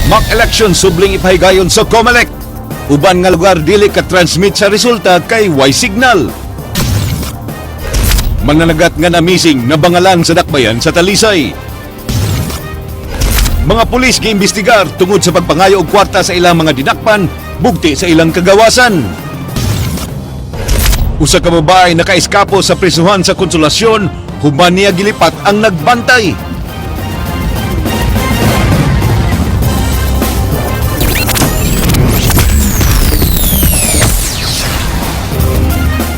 Mock election subling ipahigayon sa COMELEC. Uban nga lugar dili ka-transmit sa resulta kay Y-Signal. Mananagat nga na missing na bangalan sa dakbayan sa Talisay. Mga pulis giimbestigar tungod sa pagpangayo og kwarta sa ilang mga dinakpan, bugti sa ilang kagawasan. Usa ka babae nakaiskapo sa prisuhan sa Konsolasyon, human niya gilipat ang nagbantay.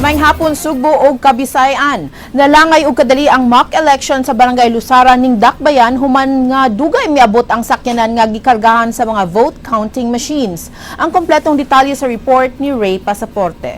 Maayong hapon Sugbo ug Kabisayan. Nalangay og kadali ang mock election sa Barangay Lusaran ning Dakbayan human nga dugay miabot ang sakyanan nga gikargahan sa mga vote counting machines. Ang kompletong detalye sa report ni Ray Pasaporte.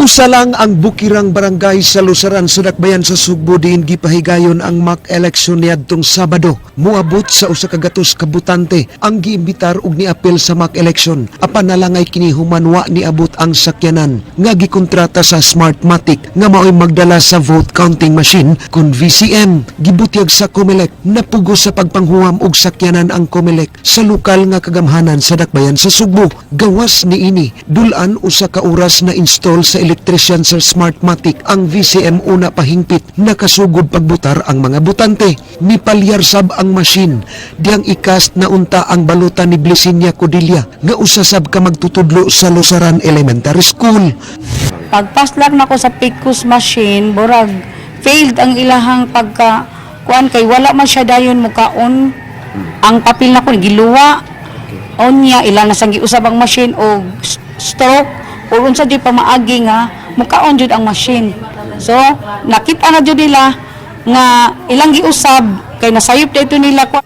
Usa lang ang bukirang barangay sa Lusaran sa Dakbayan sa Sugbo diin gipahigayon ang mock election niadtong Sabado. Moabot sa usa ka gatos ka botante ang giimbitar og niapil sa mock election. Apan nalangay kini human wa niabot ang sakyanan nga gikontrata sa Smartmatic nga mao'y magdala sa vote counting machine kun VCM. Gibutyag sa COMELEC napugos sa pagpanghuam og sakyanan ang COMELEC sa lokal nga kagamhanan sa Dakbayan sa Sugbo. Gawas niini dulan usa ka oras na install sa electrician sa Smartmatic ang VCM una pahingpit nakasugod pagbutar ang mga botante. Nipalyar sab ang machine diyang ikast na unta ang balutan ni Blesinia Codilla nga usasab ka magtutudlo sa Lusaran Elementary School. Pagpaslag na ko sa PICOS machine, burag failed ang ilahang pagka kuan kay wala man siya dayon mukaon. Ang papel na ko giluwa. Onya ila na sang giusab ang machine og stroke o unsa di pa maagi nga mukaon jud ang machine. So nakita na jud nila nga ilang giusab kay nasayop dito nila ko.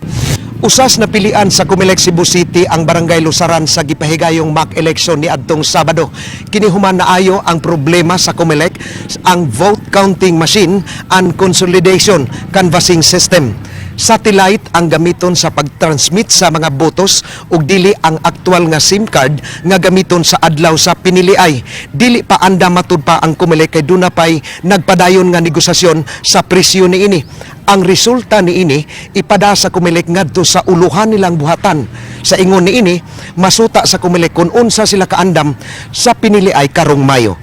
Usas na pilian sa COMELEC Cebu City ang Barangay Lusaran sa gipahigayong mock election ni adtong Sabado. Kini human naayo ang problema sa COMELEC ang vote counting machine and consolidation canvassing system. Satellite ang gamiton sa pagtransmit sa mga botos ug dili ang aktual nga SIM card nga gamiton sa adlaw sa piniliay. Dili pa anda matud pa ang COMELEC kay duna pay nagpadayon nga negosasyon sa presyo niini. Ang resulta niini ipada sa COMELEC ngadto sa uluhan nilang buhatan. Sa ingon niini masuta sa COMELEC kung unsa sila kaandam sa piniliay karong Mayo.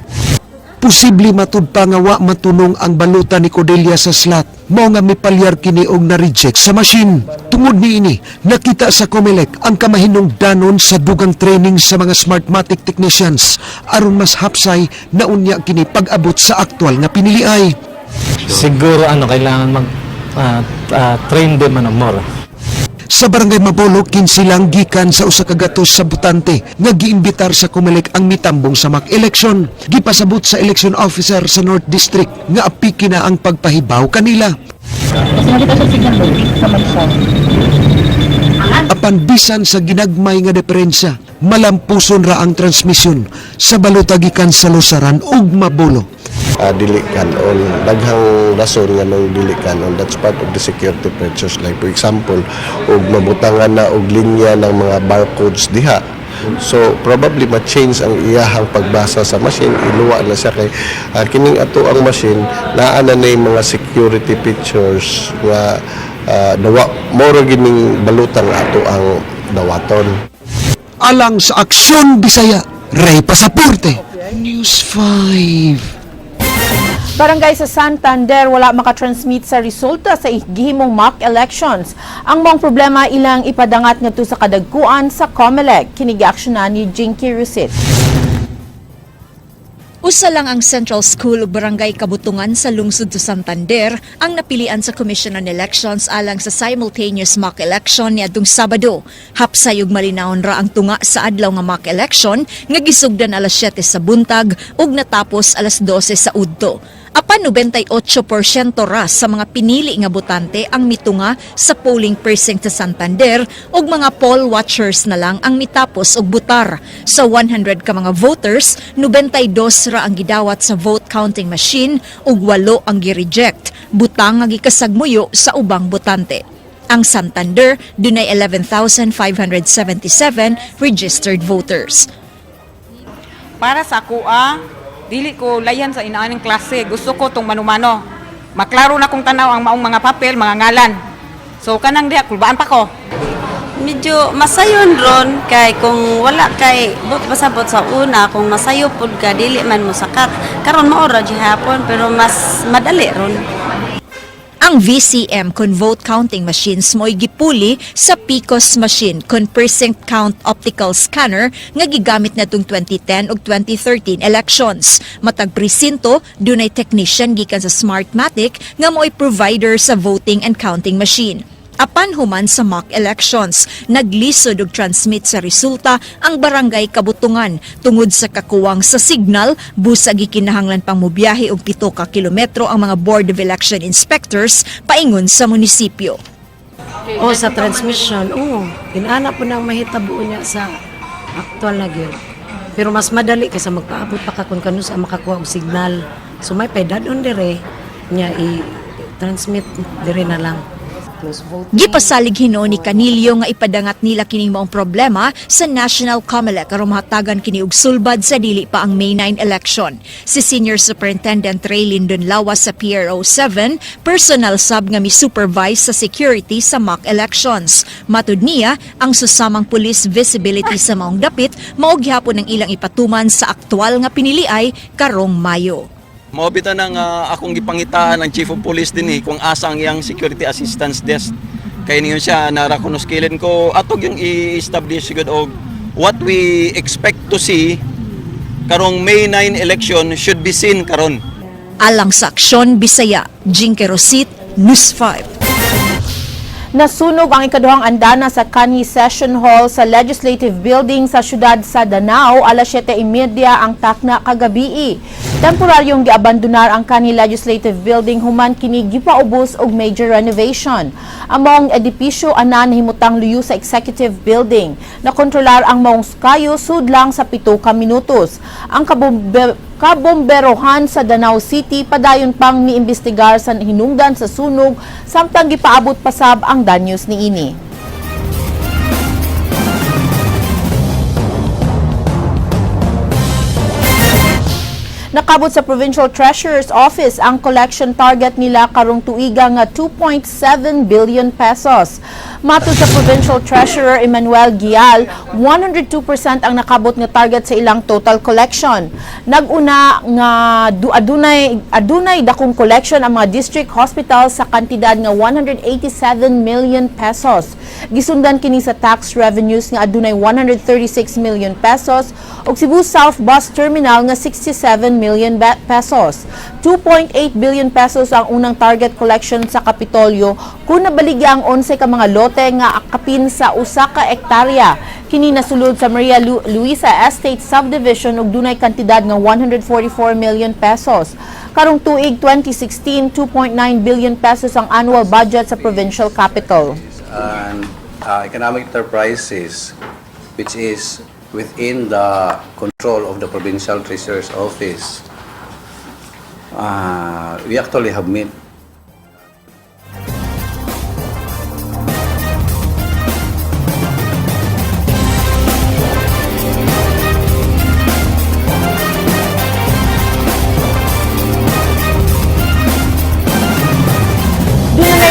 Posible matud pa nga wa matunong ang baluta ni Cordelia sa slot. Mao nga mipalyar kini og na-reject sa machine. Tungod niini, nakita sa COMELEC ang kamahinungdanon sa dugang training sa mga Smartmatic technicians aron mas hapsay na unya kini pag-abot sa aktual nga piniliay. Siguro kailangan mag train them more. Sa Barangay Mabolo, kinsilang gikan sa usa ka gatos sa botante nga giimbitar sa COMELEC ang mitambong sa mock election. Gipasabot sa election officer sa North District nga apiki na ang pagpahibaw kanila. Apan bisan sa ginagmay nga diferensya, malampuson ra ang transmisyon sa baluta gikan sa Lusaran ug Mabolo. Dili kanon, daghang rason nga nung dili kanon. That's part of the security features. Like for example, og mabutangan na og linya ng mga barcodes diha. So probably ma-change ang iyahang pagbasa sa machine, iluwa na siya kay kining ato ang machine naa na mga security features nga dawa more gining balutang ato ang dawaton. Alang sa Aksyon Bisaya, Ray Pasaporte, News 5. Barangay sa Santander wala makatransmit sa resulta sa gihimong mock elections. Ang mong problema ilang ipadangat ngadto sa kadagkuan sa COMELEC. Kinigiaksyonan ni Jinky Rusit. Usa lang ang Central School ug Barangay Kabutungan sa lungsod sa Santander ang napilian sa Commission on Elections alang sa simultaneous mock election niadtong Sabado. Hapsay ug malinawon ra ang tunga sa adlaw nga mock election nga gisugdan alas 7 sa buntag ug natapos alas 12 sa udto. Apan 98% ra sa mga pinili nga botante ang mitunga sa polling precinct sa Santander ug mga poll watchers na lang ang mitapos og butar. Sa 100 ka mga voters, 92 ra ang gidawat sa vote counting machine ug 8 ang gi-reject. Butang nga gikasagmuyo sa ubang botante. Ang Santander dunay 11,577 registered voters. Para sa kuha, Dili ko layan sa inaaning klase. Gusto ko tong manumano. Maklaro na kong tanaw ang maong mga papel, mga ngalan. So kanang diha kulbaan pa ko. Medyo masayon ron kay kung wala kay basabot sa una kung masayo pud ka dili man mo sakat karon maora gihapon pero mas madali ron. Ang VCM kon vote counting machines mo'y gipuli sa PCOS machine kon precinct count optical scanner nga gigamit natong 2010 ug 2013 elections. Matag presinto, dunay technician gikan sa Smartmatic nga mo'y provider sa voting and counting machine. Apan human sa mock elections, naglisod og transmit sa resulta ang barangay Kabutungan tungod sa kakuwang sa signal, busa gikinahanglan pang mobiyahe og 7 ka kilometro ang mga Board of Election Inspectors paingon sa munisipyo. O sa transmission, inana po nang mahitabo niya sa actual na gyud. Pero mas madali kaysa magpaabot pa ka kung kano sa makakuha og signal. So may pedadon dire niya i-transmit dire na lang. Gipasalig hinon ni Canillo nga ipadangat nila kining maong problema sa National COMELEC aron mahatagan kini og sulbad sa dili pa ang May 9 election. Si Senior Superintendent Raylin Donlawas sa PRO 7, personal sub nga mi-supervise sa security sa mock elections. Matud niya, ang susamang police visibility sa maong dapit mao gihapon ang ilang ipatuman sa aktwal nga piniliay karong Mayo. Maobitan ng akong gipangitaan ng Chief of Police din kung asang yang security assistance desk. Kaya niyon siya narakunoskilin ko atog yung i-establish gud og what we expect to see karong May 9 election should be seen karon. Alang sa aksyon Bisaya, Jinky Rosit, News 5. Nasunog ang ikaduhang andana sa kanhi Session Hall sa Legislative Building sa siyudad sa Danao alas 7:30 ang takna kagabi. Temporaryong giabandonar ang kanhi Legislative Building human kini gipaubos og major renovation. Among edipisyo ana nahimutang luyo sa Executive Building. Nakontrolar ang maong kayo sudlang sa 7 ka minutos. Ang kabomberohan sa Danao City padayon pang niimbestigar sa hinungdan sa sunog samtang gipaabot pasab ang danyos niini. Nakabot sa Provincial Treasurer's Office ang collection target nila karong tuiga nga 2.7 billion pesos. Matod sa Provincial Treasurer Emmanuel Gial, 102% ang nakabot nga target sa ilang total collection. Naguna nga adunay dakong collection ang mga district hospitals sa kantidad nga 187 million pesos. Gisundan kini sa tax revenues nga adunay 136 million pesos ug Cebu South Bus Terminal nga 67 million pesos. 2.8 billion pesos ang unang target collection sa Kapitolyo kung nabaligya ang 11 ka mga lote nga akapin sa 1 ka ektarya. Kini nasulod sa Maria Luisa Estate Subdivision ug dunay kantidad nga 144 million pesos. Karong tuig 2016, 2.9 billion pesos ang annual budget sa provincial capital. Economic enterprises which is within the control of the Provincial Treasurer's Office. We actually have met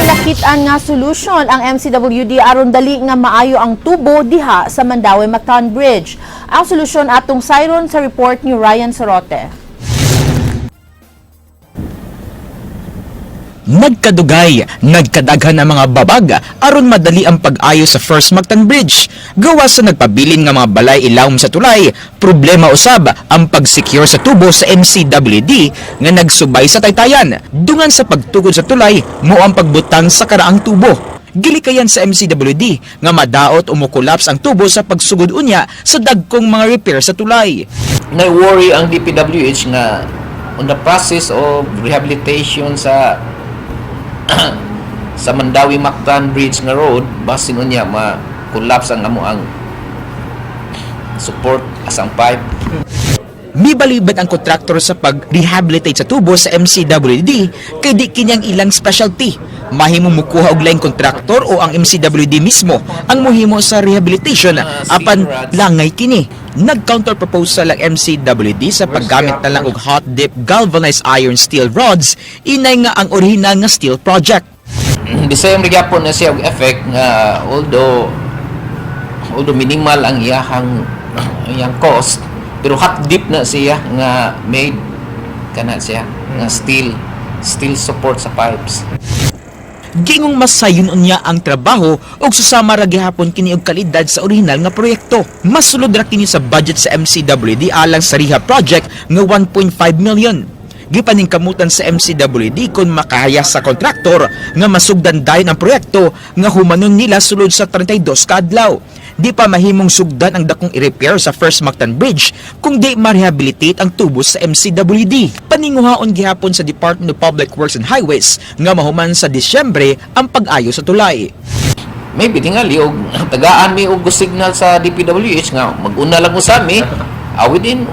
Nakitaan nga solusyon ang MCWD aron dali nga maayo ang tubo diha sa Mandaue-Mactan Bridge. Ang solusyon atong sayron sa report ni Ryan Sorote. Nagkadugay, nagkadaghan ang mga babag aron madali ang pag-ayo sa First Mactan Bridge. Gawa sa nagpabilin nga mga balay ilawom sa tulay, problema usab ang pag-secure sa tubo sa MCWD nga nagsubay sa taytayan. Dungan sa pagtugod sa tulay, mo ang pagbutang sa karaang tubo. Gilikayan sa MCWD nga madaot o mukulaps ang tubo sa pagsugod unya sa dagkong mga repair sa tulay. Na-worry ang DPWH nga on the process of rehabilitation sa sa Mandaue-Mactan Bridge nga road basin unya ma-collapse ang support asang pipe. Mibalibad ang kontraktor sa pag-rehabilitate sa tubo sa MCWD kay di kinyang ilang specialty. Mahimo mukuha og laing kontraktor o ang MCWD mismo ang mohimo sa rehabilitation apan langay kini. Nag-counter-proposal ang MCWD sa paggamit na lang og hot-dip galvanized iron steel rods, inay nga ang original nga steel project. The same gyapon na siya og effect nga although minimal ang iyang cost, pero hot dip na siya nga made kana siya nga steel support sa pipes. Gingong masayon niya ang trabaho ug susama ra gihapon kini og kalidad sa original nga proyekto. Masulod ra kini sa budget sa MCWD alang sa rehab project nga 1.5 million. Gipaningkamutan sa MCWD kung makahayas sa kontraktor nga masugdan dayon ang proyekto nga humanon nila sulod sa 32 ka adlaw. Di pa mahimong sugdan ang dakong i-repair sa First Mactan Bridge kung di ma-rehabilitate ang tubos sa MCWD. Paninguhaon gihapon sa Department of Public Works and Highways nga mahuman sa Disyembre ang pag-ayo sa tulay. Maybe tingali og tagaan mi og signal sa DPWH nga mag-una lang usab mi within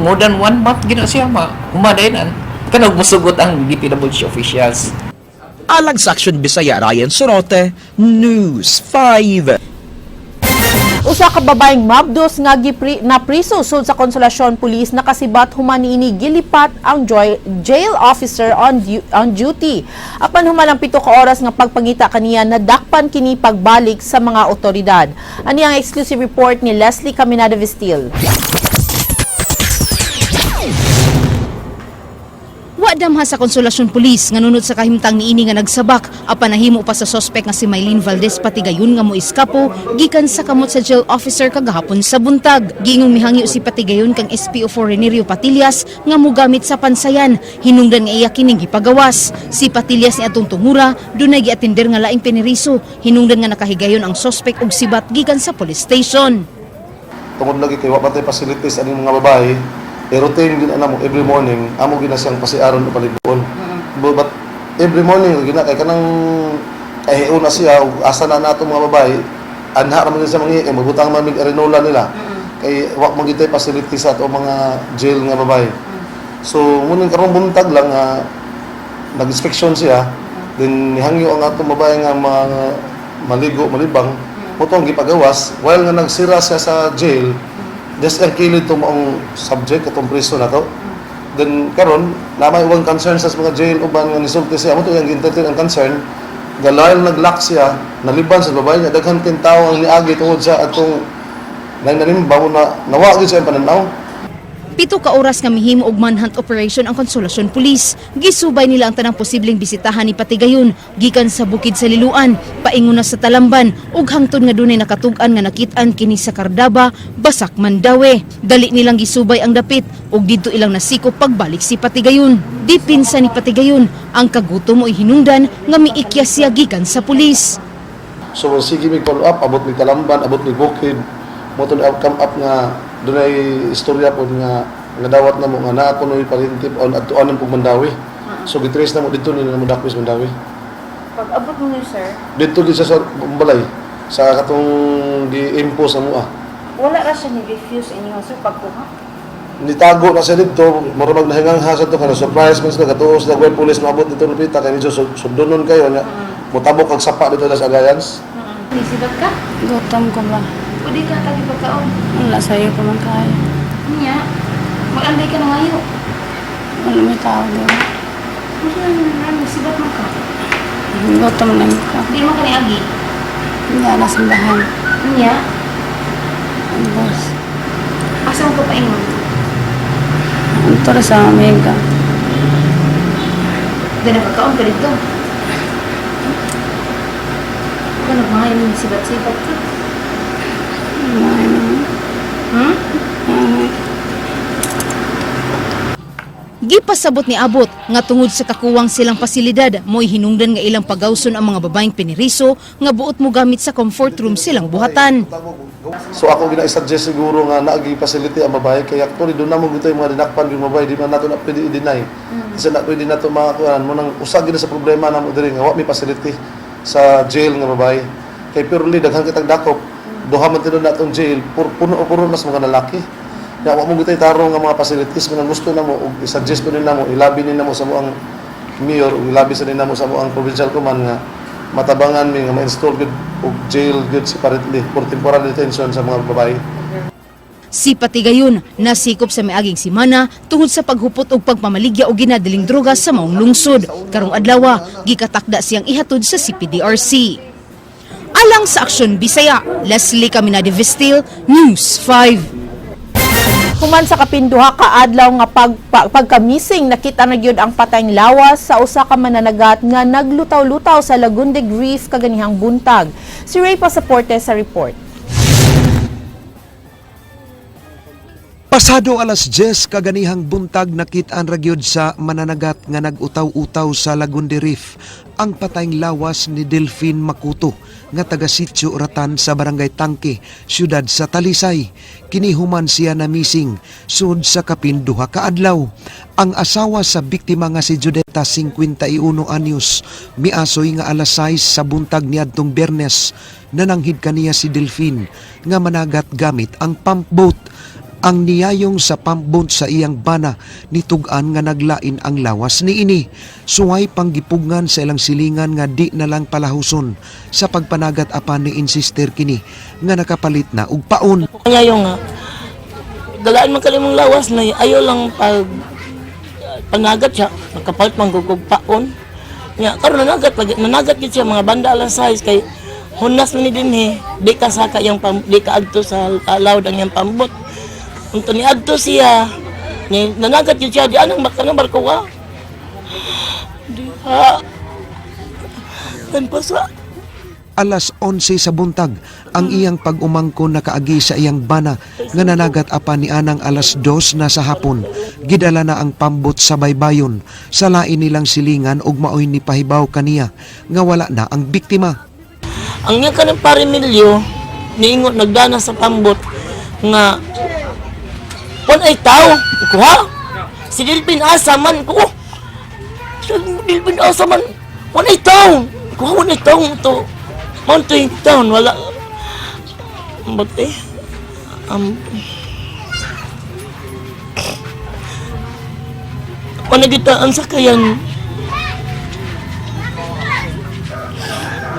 more than 1 month gina siya humadayon kanang musugot ang DPWH officials. Alang sa Aksyon Bisaya, Ryan Sorote, News 5. Usa ka babaeng mabdos nga napriso sud sa Konsolasyon Police nakasibat human niini gilipat ang jail officer on duty. Apan human ang 7 ka oras nga pagpangita kaniya nadakpan kini pagbalik sa mga otoridad. Ani ang exclusive report ni Leslie Caminada Vistil. Wa damha sa Konsolasyon Police nga nunod sa kahimtang niini nga nagsabak apan nahimo pa sa suspect nga si Maylene Valdez Patigayon nga moiskapo gikan sa kamot sa jail officer kagahapon sa buntag. Gingong mihangyo si Patigayon kang SPO4 Renirio Patillas nga mogamit sa pansayan. Hinungdan nga iya kining gipagawas. Si Patillas ni atong tungura dunay giatender nga laing piniriso. Hinungdan nga nakahigayon ang suspect og sibat gikan sa police station. Tungod lagi kay wa patay facilities aning mga babae. Routine din mo every morning amo gina siyang pasiaron o paliguon. But every morning gina kay kanang kahiuna na siya ug asa na nato mga babae anha ra man siya mangi kay mabutang man mig arenola nila kay wa mo gitay facilities sa ato mga jail nga babae. So muning karon buntag lang nga nag-inspection siya then nihangyo ang ato babae nga maligo malibang motong gipagawas while nga nagsira siya sa jail. Just ang kilid to maong subject atong priso na to. Then karon namay uwang concern sa mga jail uban nga nisulti siya mo to yung entertain ang concern galay naglock siya naliban sa babae niya daghan kin tawo ang niagi tungod sa atong nanimbaw na nawa gyud siya pananaw. 7 ka oras nga mihimo og manhunt operation ang Konsolasyon Police. Gisubay nila ang tanang posibleng bisitahan ni Patigayon gikan sa bukid sa Liluan, paingon na sa Talamban ug hangtod nga dunay nakatug-an nga nakit-an kini sa Cardaba, Basak, Mandaue. Dali nilang gisubay ang dapit ug didto ilang nasikop pagbalik si Patigayon. Di pinsa ni Patigayon ang kagutom o hinungdan nga miikya siya gikan sa pulis. So sige mig follow up abot mig Talamban, abot mig bukid. Mo to come up nga dunay istorya po nga dawat na mo nga naa kunoy palintip on adtuan ng Mandawi. So gitrace na mo dito ni mo dakwis Mandawi. Pag abot mo ni sir, dito gid sa balay sa katong gi-impose na mo wala ra siya ni refuse inyo sir pagkuha. Nitago na siya dito, marumag nahingang hasad to kana surprise man sila katuos na police maabot dito lupita kay medyo suddonon kayo nya motabok kag sapa dito sa Agayans. Nisibat ka? Gutom ko ba? Pwede ka tagi pagkaon. Wala sa'yo ko man kaya. Niya, mag-anday ka na ngayon. Wala may tao doon. Nisibat mo ka. Gutom na ka. Hindi mo ka ni Agi. Hindi na simbahan. Niya, Boss. asa mo ka paingon? Ito rin sa Omega. Hindi na pagkaon ka dito. Huwag ka nagmahayin ng sibat-sibat ka. Gipasabot ni abot nga tungod sa kakuwang silang pasilidad mo'y hinungdan nga ilang pagawson ang mga babaeng piniriso nga buot mo gamit sa comfort room silang buhatan. So ako gina-suggest siguro nga naagi facility ang babae kaya actually doon na mo gito yung mga dinakpan yung babae di man nato na pwede i-deny. Kasi na pwede nato makakuan mo nang usag gid sa problema na mo diri nga wa may facility sa jail nga babae. Kay purely daghan kitag dakop duha man tinud natong jail puno mas mga lalaki. Kaya wa mo gitay tarong nga mga facilities nga gusto na mo ug i-suggest mo nila mo ilabi nila mo sa mo ang mayor ug ilabi sa nila mo sa mo ang provincial command nga matabangan mi nga ma-install gud og jail gud separately for temporary detention sa mga babae. Si Patigayon nasikop sa miaging simana tungod sa paghupot og pagpamaligya og ginadiling droga sa maong lungsod. Karong adlaw gikatakda siyang ihatod sa CPDRC. Alang sa Aksyon Bisaya, Leslie Caminade Vistil, News 5. Human sa kapinduha ka adlaw nga pagkamising nakita na gyud ang patayng lawas sa usa ka mananagat nga naglutaw-lutaw sa Lagundig Reef kaganihang buntag. Si Ray Pasaporte sa report. Pasado alas 10 kaganihang buntag nakitaan ra gyud sa mananagat nga nag-utaw-utaw sa Lagundig Reef ang patayng lawas ni Delphine Makuto nga taga Sitio Uratan sa Barangay Tangke, siyudad sa Talisay. Kinihuman siya na missing sud sa kapinduha ka adlaw. Ang asawa sa biktima nga si Judeta 51 anyos miasoy nga alas 6 sa buntag niadtong Biyernes nananghid kaniya si Delphine nga managat gamit ang pump boat. Ang niyayong sa pump boat sa iyang bana nitugan nga naglain ang lawas ni ini. Suway panggipugngan sa ilang silingan nga di na lang palahuson sa pagpanagat apan ni insister kini nga nakapalit na og paon. Ngayon nga, dalaan man kalimong lawas na ayaw lang panagat siya, nakapalit man gugog paon. Nga, karon nanagat gid siya mga banda alas 6 kay hunas man ni dinhi, di ka saka yang di ka adto sa allowed ang yang pambot. Unto ni adto siya, ni nanagat yun siya, di anang barko ka. Di ha. Kanpasa. Alas 11 sa buntag, ang iyang pag-umangkon nakaagi sa iyang bana nga nanagat apan ni anang alas 2 na sa hapon. Gidala na ang pambot sa baybayon, sa lain nilang silingan ug maoy ni pahibaw kaniya nga wala na ang biktima. Ang niya kanang parimilyo, niingot nagdana sa pambot nga ay tao, kuha. Si Dilpin Asaman ko. Si Dilpin Asaman, ay tao. Kuha, ay tao to. Mountain town, wala. Ba't panagitaan sa kayan.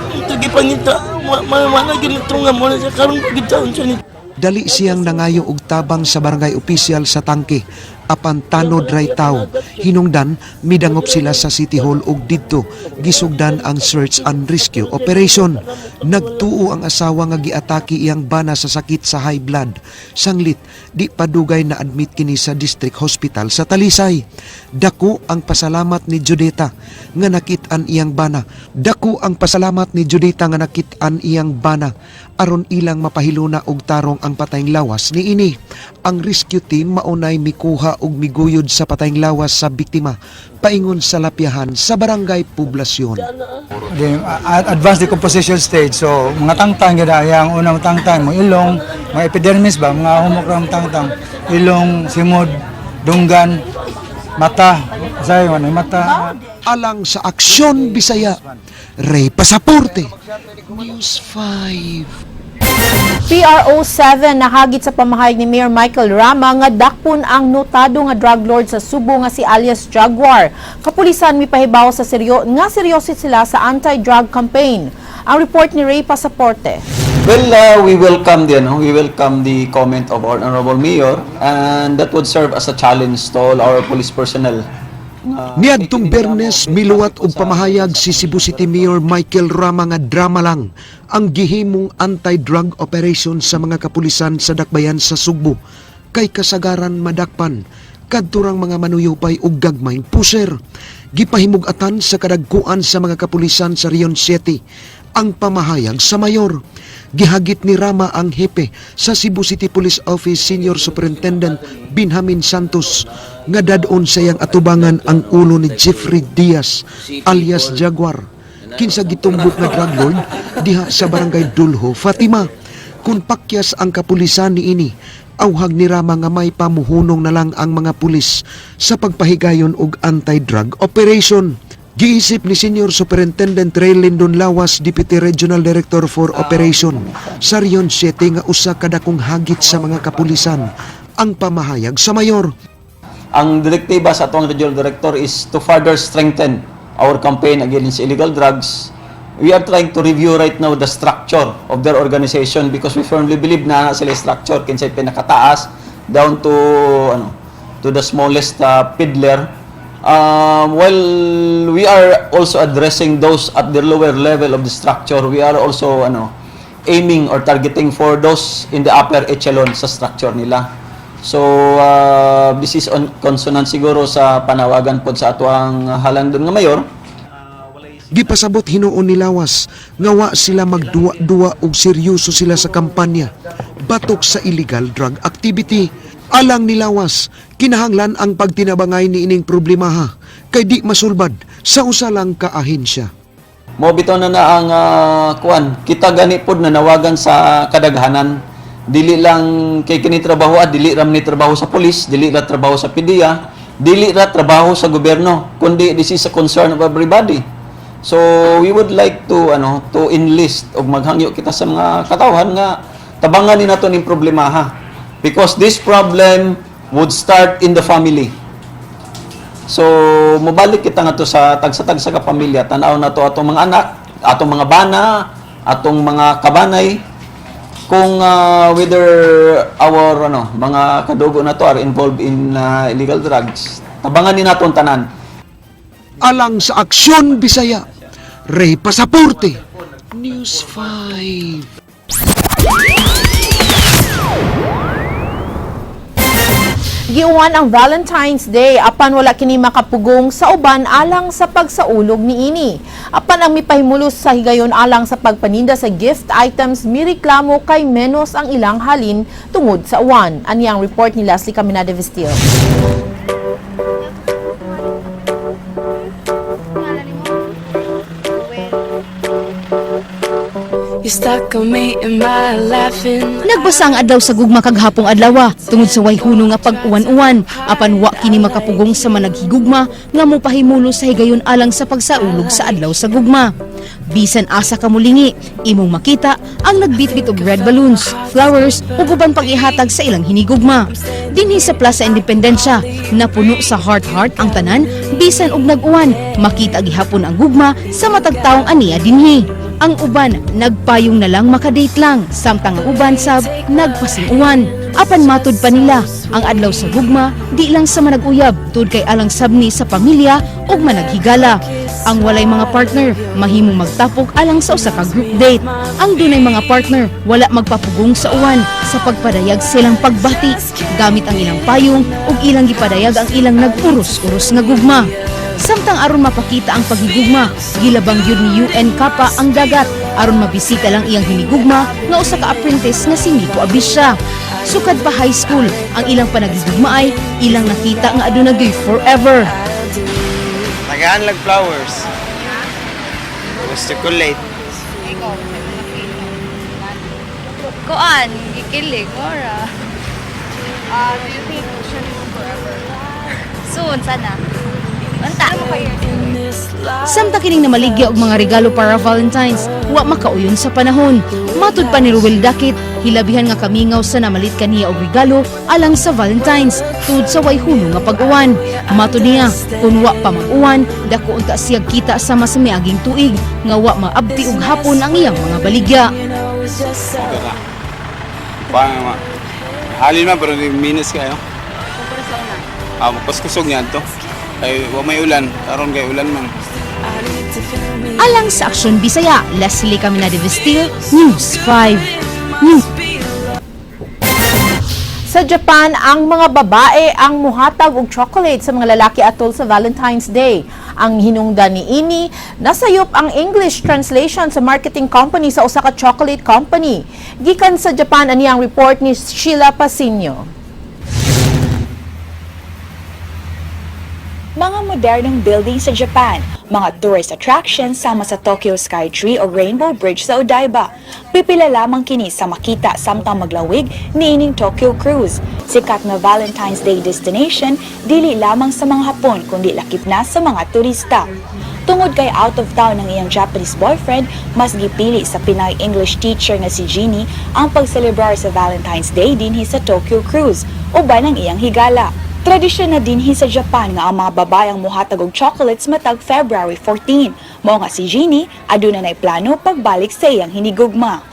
Ito gipangita, managin ito nga muna siya, karong pagitaan siya nito. Dali siyang nangayo og tabang sa barangay opisyal sa Tangke apan tanod ray taw. Hinungdan midangop sila sa City Hall ug didto gisugdan ang search and rescue operation. Nagtuo ang asawa nga giatake iyang bana sa sakit sa high blood. Sanglit di padugay na admit kini sa District Hospital sa Talisay. Dako ang pasalamat ni Judeta nga nakit-an iyang bana. Dako ang pasalamat ni Judeta nga nakit-an iyang bana aron ilang mapahiluna og tarong ang patayng lawas ni ini. Ang rescue team maunay mikuha og miguyod sa patayng lawas sa biktima paingon sa lapyahan sa barangay poblasyon. Advanced decomposition stage, so mga tangtang gid ang unang tangtang mo ilong, mga epidermis ba, mga humokram tangtang, ilong, simod, dunggan, mata, say man mata. Alang sa Aksyon Bisaya, Ray Pasaporte, News 5. PRO7 nahagit sa pamahayag ni Mayor Michael Rama nga dakpon ang notado nga drug lord sa Subo nga si alias Jaguar. Kapulisan mipahibaw sa seryoso sila sa anti-drug campaign. Ang report ni Ray Pasaporte. Well, we welcome the comment of our Honorable Mayor, and that would serve as a challenge to all our police personnel. Niadtong Biyernes miluwat og pamahayag si Cebu City Mayor Michael Rama nga drama lang ang gihimong anti-drug operation sa mga kapulisan sa dakbayan sa Sugbo kay kasagaran madakpan kadturang mga manuyopay og gagmayng puser. Gipahimug-atan sa kadagkuan sa mga kapulisan sa Rion City ang pamahayag sa mayor. Gihagit ni Rama ang hepe sa Cebu City Police Office Senior Superintendent Benjamin Santos nga dadon sa iyang atubangan ang ulo ni Jeffrey Diaz alias Jaguar. Kinsa gitumbok nga drug lord diha sa barangay Dulho, Fatima. Kung pakyas ang kapulisan ni ini, awhag ni Rama nga may pamuhunong na lang ang mga pulis sa pagpahigayon og anti-drug operation. Giisip ni Senior Superintendent Ray Lindon Lawas, Deputy Regional Director for Operation sa Rion City nga usa kadakong hagit sa mga kapulisan ang pamahayag sa mayor. Ang direktiba sa atong Regional Director is to further strengthen our campaign against illegal drugs we are trying to review right now the structure of their organization because we firmly believe na sila structure kinsay pinakataas down to to the smallest peddler. While we are also addressing those at the lower level of the structure, we are also aiming or targeting for those in the upper echelon sa structure nila. So this is on consonant siguro sa panawagan pod sa atuang halangdon nga mayor. Gipasabot hinuon ni Lawas nga wa sila magduwa-duwa og seryoso sila sa kampanya batok sa illegal drug activity. Alang ni Lawas, kinahanglan ang pagtinabangay ni ining problemaha kay di masulbad sa usa lang ka ahensya. Mo bitaw na ang kita gani pod na nawagan sa kadaghanan. Dili lang kay kini trabaho dili ram ni trabaho sa pulis, dili ra trabaho sa PDEA, dili ra trabaho sa gobyerno, kundi this is a concern of everybody. So we would like to enlist og maghangyo kita sa mga katawhan nga tabangan ni nato ning problemaha because this problem would start in the family. So mobalik kita nga to sa tagsa-tagsa ka pamilya, tan-aw na to atong mga anak, atong mga bana, atong mga kabanay kung whether our mga kadugo na to are involved in illegal drugs. Tabangan ni naton tanan. Alang sa Aksyon Bisaya, Ray Pasaporte, News 5. Giuwan ang Valentine's Day apan wala kini makapugong sa uban alang sa pagsaulog niini. Apan ang mipahimulos sa higayon alang sa pagpaninda sa gift items mireklamo kay menos ang ilang halin tungod sa uwan. Ani ang report ni Leslie Caminada Vestil. Nagbasa ang adlaw sa gugma kaghapong adlaw tungod sa way huno nga pag-uwan-uwan apan wa kini makapugong sa managhigugma nga mopahimulo sa higayon alang sa pagsaulog sa adlaw sa gugma. Bisan asa ka mulingi, imong makita ang nagbitbit og red balloons, flowers ug uban pag-ihatag sa ilang hinigugma. Dinhi sa Plaza Independencia, napuno sa heart-heart ang tanan bisan og nag-uwan, makita gihapon ang gugma sa matag tawong aniya dinhi. Ang uban nagpayong na lang makadate lang, samtang ang uban sab nagpasing-uwan. Apan matud pa nila, ang adlaw sa gugma di lang sa manag-uyab tud kay alang sabni sa pamilya ug managhigala. Ang walay mga partner mahimong magtapok alang sa usa ka group date. Ang dunay mga partner wala magpapugong sa uwan sa pagpadayag silang pagbati gamit ang ilang payong ug ilang gipadayag ang ilang nag-uros-uros nga gugma. Samtang aron mapakita ang paghigugma, gilabang yun ni UN Kappa ang dagat aron mabisita lang iyang hinigugma nga usa ka apprentice nga si Nico Abisya. Sukad pa high school, ang ilang panagigugma ay ilang nakita nga aduna gay forever. Nagahan lang flowers. Gusto ko late. Kuan, gikilig, ora. Do you think siya ni forever? Soon, sana. Unta. Samtang kining namaligya og mga regalo para Valentine's, wa makauyon sa panahon. Matud pa ni Ruel Dakit, hilabihan nga kamingaw sa namalit kaniya og regalo alang sa Valentine's tud sa way huno nga pag-uwan. Matud niya, kun wa pa mag-uwan, dako unta siyag kita sa mas miaging tuig nga wa maabti og hapon ang iyang mga baligya. Halin man pero minus kayo. Kusog niyan to. Ay, wa may ulan. Karon kay ulan man. Alang sa Aksyon Bisaya, Leslie Caminada Vestil, News 5. Sa Japan, ang mga babae ang muhatag og chocolate sa mga lalaki atol sa Valentine's Day. Ang hinungdan ni ini, nasayop ang English translation sa marketing company sa usa ka chocolate company. Gikan sa Japan ani ang report ni Sheila Pasinio. Mga modernong building sa Japan, mga tourist attractions sama sa Tokyo Skytree o Rainbow Bridge sa Odaiba. Pipila lamang kini sa makita samtang maglawig niining Tokyo Cruise. Sikat na Valentine's Day destination, dili lamang sa mga Hapon kundi lakip na sa mga turista. Tungod kay out of town ng iyang Japanese boyfriend, mas gipili sa Pinay English teacher nga si Jeannie ang pagselebrar sa Valentine's Day dinhi sa Tokyo Cruise, uban ang iyang higala. Tradisyon na dinhi sa Japan nga ang mga babayang muhatag og chocolates matag February 14. Mao nga si Jeannie, aduna nay plano pagbalik sa iyang hinigugma.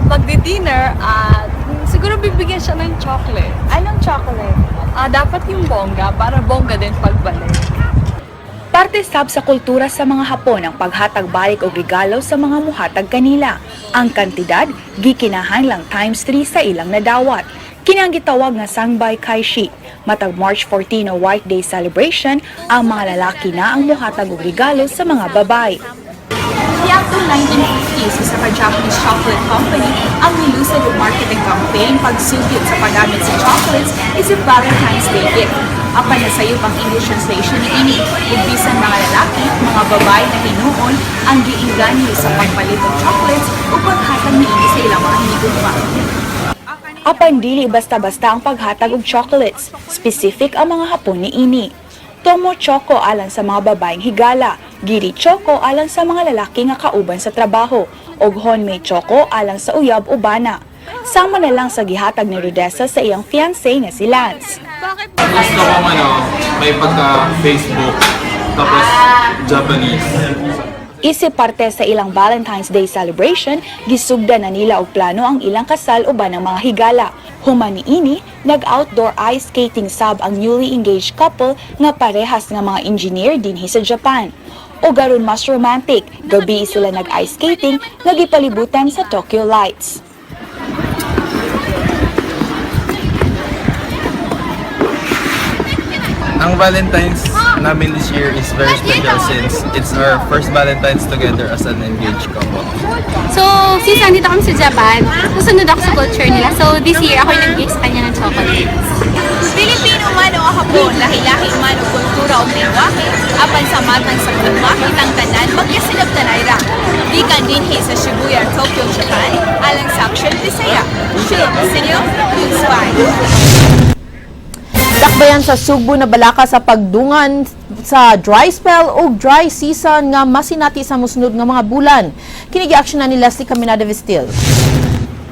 Magdi-dinner at siguro bibigyan siya ng chocolate. Anong chocolate? Dapat yung bongga para bongga din pagbalik. Parte sab sa kultura sa mga Hapon ang paghatag balik og regalo sa mga muhatag kanila. Ang kantidad gikinahan lang times 3 sa ilang nadawat. Kini ang gitawag nga Sangbay Kaishi. Matag March 14 na White Day celebration, ang mga lalaki na ang muhatag og regalo sa mga babay. Siyatong 1950s, isa ka Japanese chocolate company ang nilusad og marketing campaign pagsugid sa paggamit sa chocolates isip Valentine's Day gift. Apan nasayop ang English translation ni ini. Ug bisan mga lalaki, mga babay na hinuon ang giinganyo sa pagpalit og chocolates ug paghatag niini sa ilang mga hinigugma. Apan dili basta-basta ang paghatag og chocolates, specific ang mga Hapon ni ini. Tomo choco alang sa mga babaeng higala, giri choco alang sa mga lalaki nga kauban sa trabaho, ug honmei choco alang sa uyab o bana. Sama na lang sa gihatag ni Rodessa sa iyang fiancé nga si Lance. Gusto ko may pagka-Facebook, tapos Japanese. Isip parte sa ilang Valentine's Day celebration, gisugdan na nila og plano ang ilang kasal uban ng mga higala. Human niini, nag-outdoor ice skating sab ang newly engaged couple nga parehas nga mga engineer dinhi sa Japan. O garon mas romantic, gabi sila nag-ice skating nga gipalibutan sa Tokyo Lights. Ang Valentine's namin this year is very special since it's our first Valentine's together as an engaged couple. So, since nandito kami sa Japan, susunod ako sa culture nila. So, this year, ako yung nag-gift sa kanya ng chocolates. Pilipino man o Hapon, lahi-lahi man o kultura o lingwahe, apan sa matang sa kitang tanan, magyasilap tanayra. Gikan dinhi sa Shibuya, Tokyo, Japan, alang sa Action Bisaya. Philip Basilio, News 5. Dakbayan sa Sugbo na balaka sa pagdungan sa dry spell o dry season nga masinati sa musnod nga mga bulan. Kinigi-action na ni Leslie Caminada Vistil.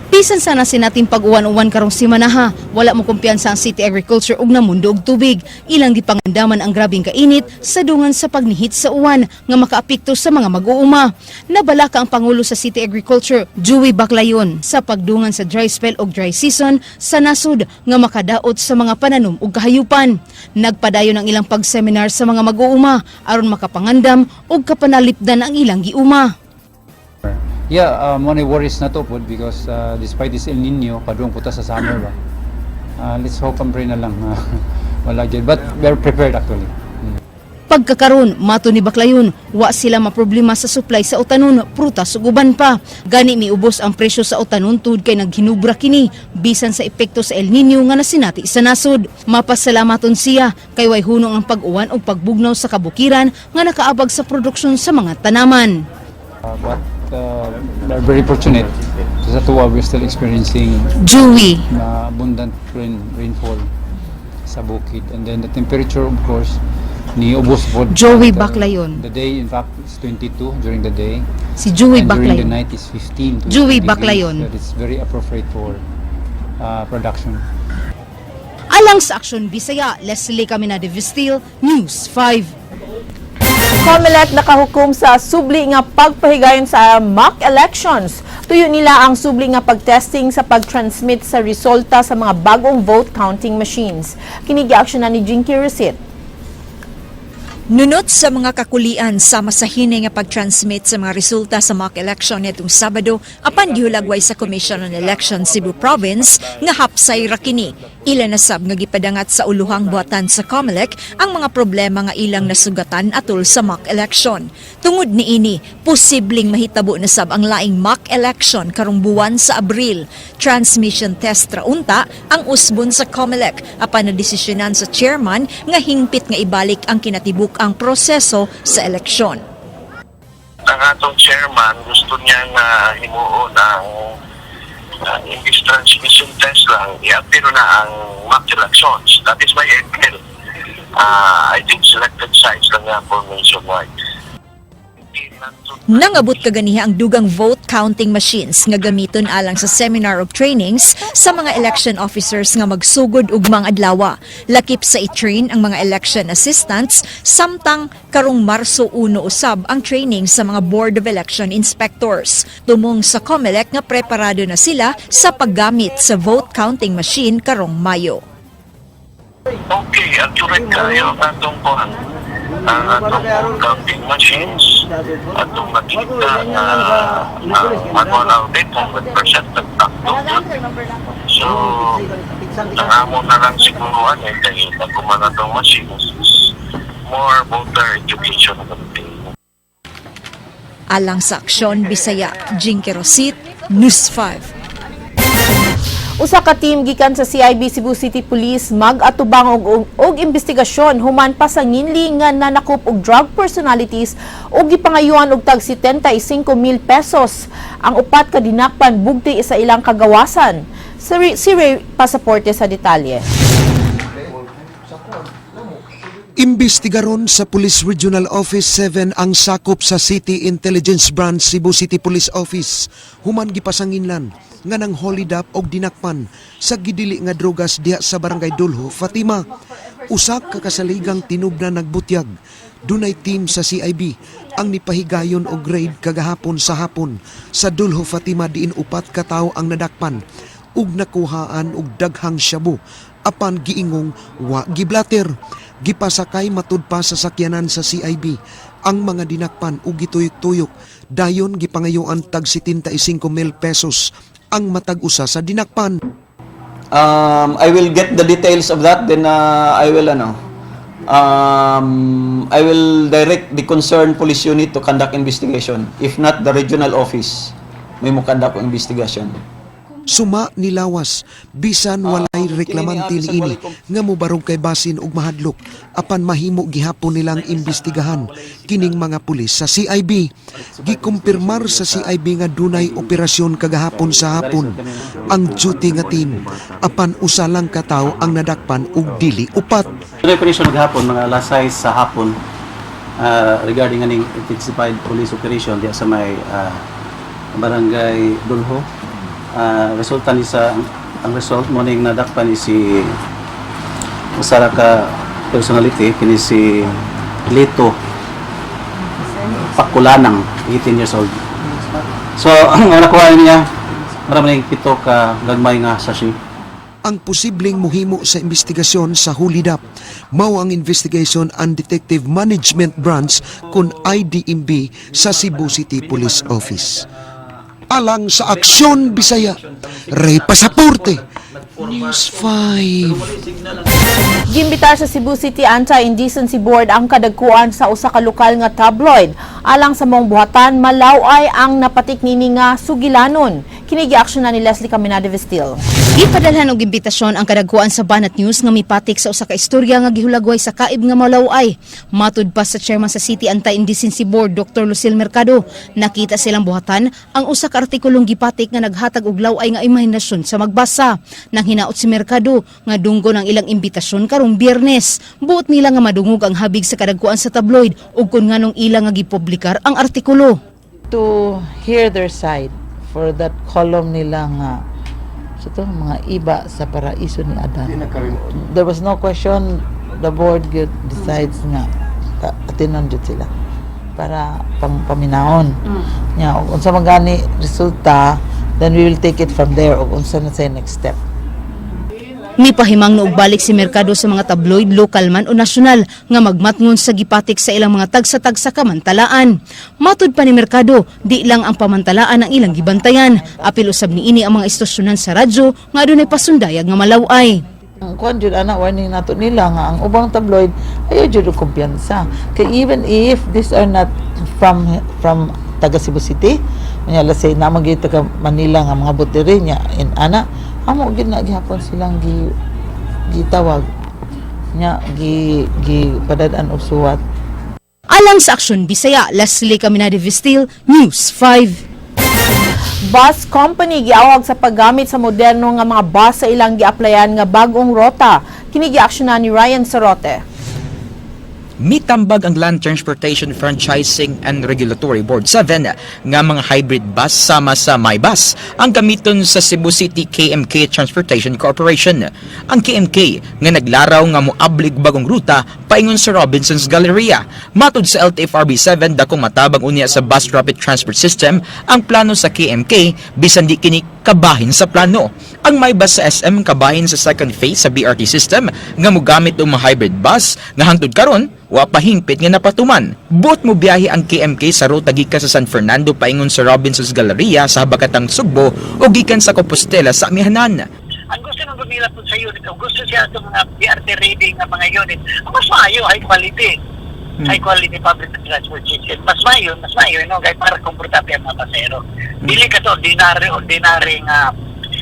Bisan sana sinating pag-uwan-uwan karong simanaha, wala mo kumpiyansa ang City Agriculture ug namundo og tubig. Ilang gipangandaman ang grabing kainit sa dungan sa pagnihit sa uwan nga makaapekto sa mga mag-uuma. Nabalaka ang Pangulo sa City Agriculture, Joey Baclayon, sa pagdungan sa dry spell ug dry season sa nasud nga makadaot sa mga pananom ug kahayupan. Nagpadayon ang ilang pag-seminar sa mga mag-uuma aron makapangandam ug kapanalipdan ang ilang giuma. Yeah, money worries na to po because despite this El Nino, padung puta sa summer ba. Let's hope and pray na lang wala dyan. But we're prepared actually. Pagkakaroon, mato ni Baclayon, wa sila maproblema sa supply sa utanon, prutas ug uban pa. Gani miubos ang presyo sa utanon tud kay naghinubra kini bisan sa epekto sa El Nino nga nasinati sa nasod. Mapasalamaton siya kay way hunong ang pag-uwan ug pagbugnaw sa kabukiran nga nakaabag sa produksyon sa mga tanaman. But we're very fortunate sa tuwa we're still experiencing Joey abundant rainfall sa bukid, and then the temperature of course ni ubos po. Joey Baclayon. The day in fact is 22 during the day. Si Joey and Baclayon. During the night is 15 to Joey 20 Baclayon. degrees. It's very appropriate for production. Alang sa Action Bisaya, Leslie Caminada Vistil, News 5. COMELEC nakahukom sa subli nga pagpahigayon sa mock elections. Tuyo nila ang subli nga pagtesting sa pag-transmit sa resulta sa mga bagong vote counting machines. Kinigi-action na ni Jinky Recit. Nunot sa mga kakulian sama sa hine nga pag-transmit sa mga resulta sa mock election nitong Sabado, apan gihulagway sa Commission on Elections Cebu Province nga hapsay ra kini. Ilan na sab nga gipadangat sa uluhang buhatan sa COMELEC ang mga problema nga ilang nasugatan atol sa mock election. Tungod niini, posibleng mahitabo na sab ang laing mock election karong buwan sa Abril. Transmission test ra unta ang usbon sa COMELEC apan na desisyonan sa chairman nga hingpit nga ibalik ang kinatibuk ang proseso sa eleksyon. Ang atong chairman gusto niya nga himuon ang English transmission test lang, i-appear na ang mock elections. That is by April. I think selected sites lang nga for nationwide. Nangabot kaganiha ang dugang vote counting machines nga gamiton alang sa seminar of trainings sa mga election officers nga magsugod ug mga adlaw. Lakip sa i-train ang mga election assistants samtang karong Marso 1 usab ang training sa mga Board of Election Inspectors. Tumong sa COMELEC nga preparado na sila sa paggamit sa vote counting machine karong Mayo. Okay, accurate kayo atong kuhan. Atong counting machines, atong nakita na manual audit kung 100% nagtakto. So, nangamo na lang siguro kaya nagkumana itong machines, more voter education natin. Alang sa Aksyon Bisaya, Jinky Rosit, News 5. Usa ka team gikan sa CIB Cebu City Police mag-atubang og investigasyon human pa sa nginli nga nanakop og drug personalities ug gipangayuan og tag 75,000 pesos ang upat ka dinakpan bugti sa ilang kagawasan. Si Ray Pasaporte sa detalye. Imbestigaron sa Police Regional Office 7 ang sakop sa City Intelligence Branch Cebu City Police Office. Human gipasanginlan nga nang holidap og dinakpan sa gidili nga drogas diha sa Barangay Dulho, Fatima. Usa ka kasaligang tinubna nagbutyag. Dunay team sa CIB ang nipahigayon og raid kagahapon sa hapon sa Dulho, Fatima diin upat ka tawo ang nadakpan ug nakuhaan og daghang shabu apan giingong wa giblater. Gipasakay matud pa sa sakyanan sa CIB ang mga dinakpan ug gituyok-tuyok. Dayon gipangayuan tag 75,000 pesos ang matag usa sa dinakpan. I will get the details of that, then I will direct the concerned police unit to conduct investigation. If not, the regional office may mo conduct investigation. Suma ni lawas bisan walay reklamanti niini nga mobarog kay basin ug mahadlok apan mahimo gihapon nilang imbestigahan kining mga pulis sa CIB. Gikumpirmar sa CIB nga dunay operasyon kagahapon sa hapon ang duty nga team apan usa lang ka tawo ang nadakpan ug dili upat. Dunay operation gahapon mga alas 6 sa hapon regarding aning intensified police operation diya sa may Barangay Dulho. Resulta ni sa ang result mo ning nadakpan ni si usara ka personality kini si Lito Pakulanang, 18 years old. So ang nakuha niya maraming 7 ka gagmay nga sashi. Ang posibleng muhimo sa investigasyon sa hulidap mao ang Investigation and Detective Management Branch kun IDMB sa Cebu City Police Office. Alang sa Aksyon Bisaya, Ray Pasaporte, News 5. Gimbitar sa Cebu City Anti-Indecency Board ang kadagkuan sa usa ka lokal nga tabloid. Alang sa mong buhatan, malaway ang napatik nini nga sugilanon. Kini giaksyonan ni Leslie Caminade Vestil. Gipadalhan og imbitasyon ang kadagkuan sa Banat News nga mipatik sa usa ka istorya nga gihulagway sa kaib nga malaway. Matud pa sa chairman sa City Anti-Indecency Board, Dr. Lucille Mercado, nakita silang buhatan ang usa ka artikulong gipatik nga naghatag og laway nga imahinasyon sa magbasa. Nang hinaot si Mercado nga dunggo ng ilang imbitasyon karong Biyernes. Buot nila nga madungog ang habig sa kadagkuan sa tabloid ug kun nganong ilang nga gipublikar ang artikulo. To hear their side for that column nila nga mga iba sa paraiso ni Adan. There was no question, the board decides nga atinon jud sila para paminahon. Nya unsa man gani resulta, then we will take it from there ug unsa na say next step. Mipahimang na balik si Mercado sa mga tabloid, lokal man o nasyonal, nga magmatngon sa gipatik sa ilang mga tagsa-tagsa kamantalaan. Matud pa ni Mercado, di lang ang pamantalaan ang ilang gibantayan. Apil usab ni ini ang mga istasyonan sa radyo nga adunay pasundayag nga malaway. Ang kuan jud ana warning nato nila nga ang ubang tabloid ayo jud kumpiyansa. Kay even if these are not from taga Cebu City, nya let's say namang taga Manila nga mga buteri nya in ana amo gid na gihapon silang gitawag nya padad-an og suwat. Alang sa Aksyon Bisaya, Leslie Caminade Vestil, News 5. Bus company giawag sa paggamit sa moderno nga mga bus sa ilang giaplayan nga bag-ong rota. Kini giaksyonan ni Ryan Sarote. Mitambag ang Land Transportation Franchising and Regulatory Board 7 nga mga hybrid bus sama sa MyBus ang gamiton sa Cebu City KMK Transportation Corporation. Ang KMK nga naglaraw nga moablig bagong ruta paingon sa Robinson's Galleria. Matud sa LTFRB 7 dakong matabang unya sa Bus Rapid Transport System ang plano sa KMK bisan di kini kabahin sa plano. Ang MyBus sa SM kabahin sa second phase sa BRT system nga mogamit og mga hybrid bus nga hangtod karon wa pahingpit nga napatuman. Buot mo biyahe ang KMK sa ruta gikan sa San Fernando paingon sa Robinson's Galleria sa Habagatang Sugbo o gikan sa Compostela sa Amihanan. Ang gusto ng gumila po sa unit, ang gusto siya itong mga BRT reading ng mga unit, mas maayo, high quality. High quality public transport system. Mas maayo, no? Kahit para komportable ang mga pasero. Dili ka to, ordinary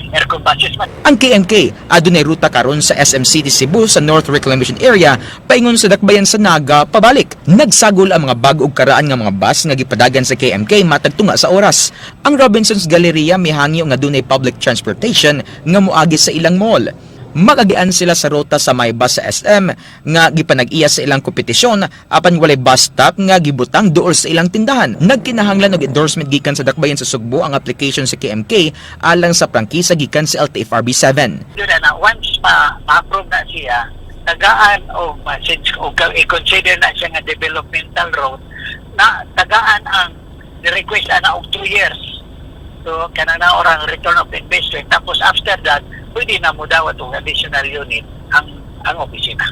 aircon buses man. Ang KMK adunay ruta karon sa SM City Cebu sa North Reclamation Area paingon sa dakbayan sa Naga pabalik. Nagsagol ang mga bag ug karaan nga mga bus nga gipadagan sa KMK matag tunga sa oras. Ang Robinson's Galleria mihangi nga adunay public transportation nga moagi sa ilang mall. Magagian sila sa ruta sa MyBus sa SM nga gipanag-iya sa ilang kompetisyon apan walay bus stop nga gibutang duol sa ilang tindahan. Nagkinahanglan og endorsement gikan sa dakbayan sa Sugbo ang application sa KMK alang sa prangkisa gikan sa LTFRB 7. Yun na, once ma-approve na siya, tagaan o i-consider na siya nga developmental road, na tagaan ang request na og 2 years. So, kanana orang return of investment. Tapos after that, pwede na mo dawat og additional unit ang opisina.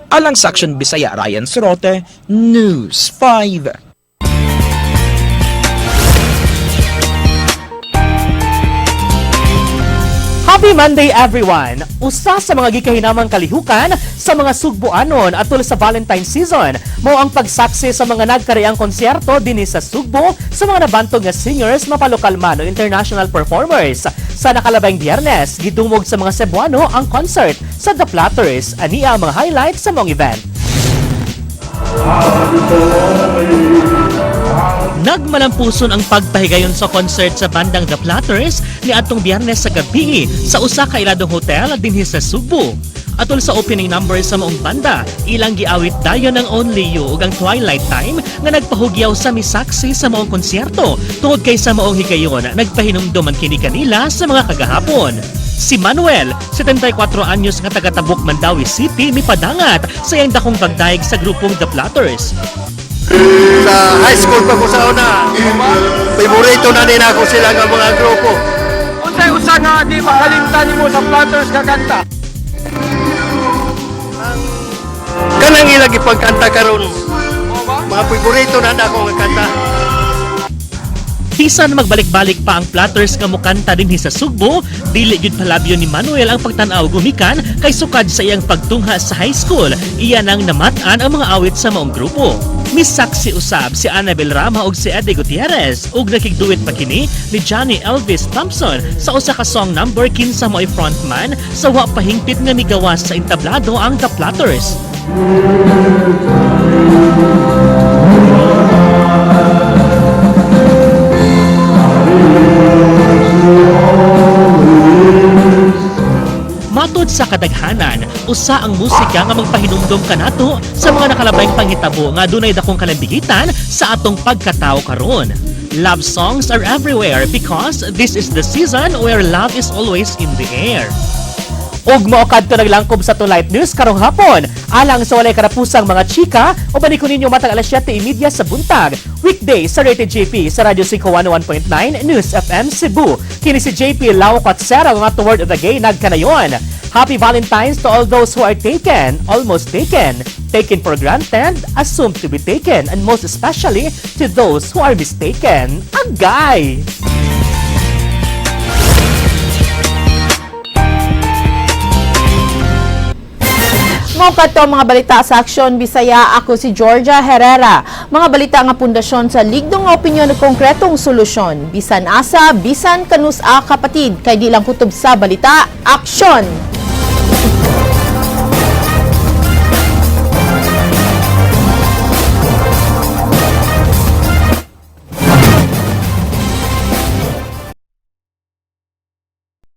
Alang sa Action Bisaya, Ryan Sorote, News 5. Happy Monday everyone! Usa sa mga gikahinamang kalihukan sa mga Sugboanon atol sa Valentine season mao ang pagsaksi sa mga nagkariang konsyerto dinhi sa Sugbo sa mga nabantog nga singers mapalokal man o international performers. Sa nakalabang Biyernes, gidumog sa mga Cebuano ang concert sa The Platters. Ania ang mga highlights sa mong event. Nagmalampuson ang pagpahigayon sa concert sa bandang The Platters ni atong Biyernes sa gabi sa usa ka iladong hotel dinhi sa Sugbo. Atol sa opening number sa maong banda, ilang giawit dayon ang Only You ug ang Twilight Time nga nagpahugyaw sa misaksi sa maong konsyerto tungod kay sa maong higayon nagpahinumduman kini kanila sa mga kagahapon. Si Manuel, 74 anyos nga taga-Tabuk, Mandawi City, mipadangat sa iyang dakong pagdaig sa grupong The Platters. Sa high school pa ko sa una, favorito na din ako sila nga mga grupo. Unsay-usa nga di makalimtan nimo sa Platters nga kanta? Kanang ilang ipagkanta karon. Mga favorito na ako nga kanta. Bisan magbalik-balik pa ang Platters nga mokanta dinhi sa Sugbo, dili gyud palabyo ni Manuel ang pagtan-aw gumikan kay sukad sa iyang pagtungha sa high school. Iya nang namatan ang mga awit sa maong grupo. Misaksi usab si Annabel Rama ug si Eddie Gutierrez ug nakigduet pa kini ni Johnny Elvis Thompson sa usa ka song number kinsa mo'y frontman sa wa pahingpit nga migawas sa entablado ang The Platters. Matod sa kadaghanan, usa ang musika nga magpahinumdom kanato sa mga nakalabayng panghitabo nga dunay dakong kalambigitan sa atong pagkatao karon. Love songs are everywhere because this is the season where love is always in the air. Og mao kadto naglangkob sa Tonight News karong hapon alang sa walay karapusang mga chika o balikon ninyo matag alas 7:30 sa buntag weekday sa Rated JP sa Radio 101.9 News FM Cebu. Kini si JP Lau Quatsera nga word of the day nagkanayon. Happy Valentine's to all those who are taken, almost taken for granted, assumed to be taken, and most especially to those who are mistaken. Agay! Mga kato mga balita sa Aksyon Bisaya, ako si Georgia Herrera. Mga balita nga pundasyon sa ligdong opinyon at konkretong solusyon. Bisan asa, bisan kanus a kapatid, kay di lang kutob sa balita, aksyon!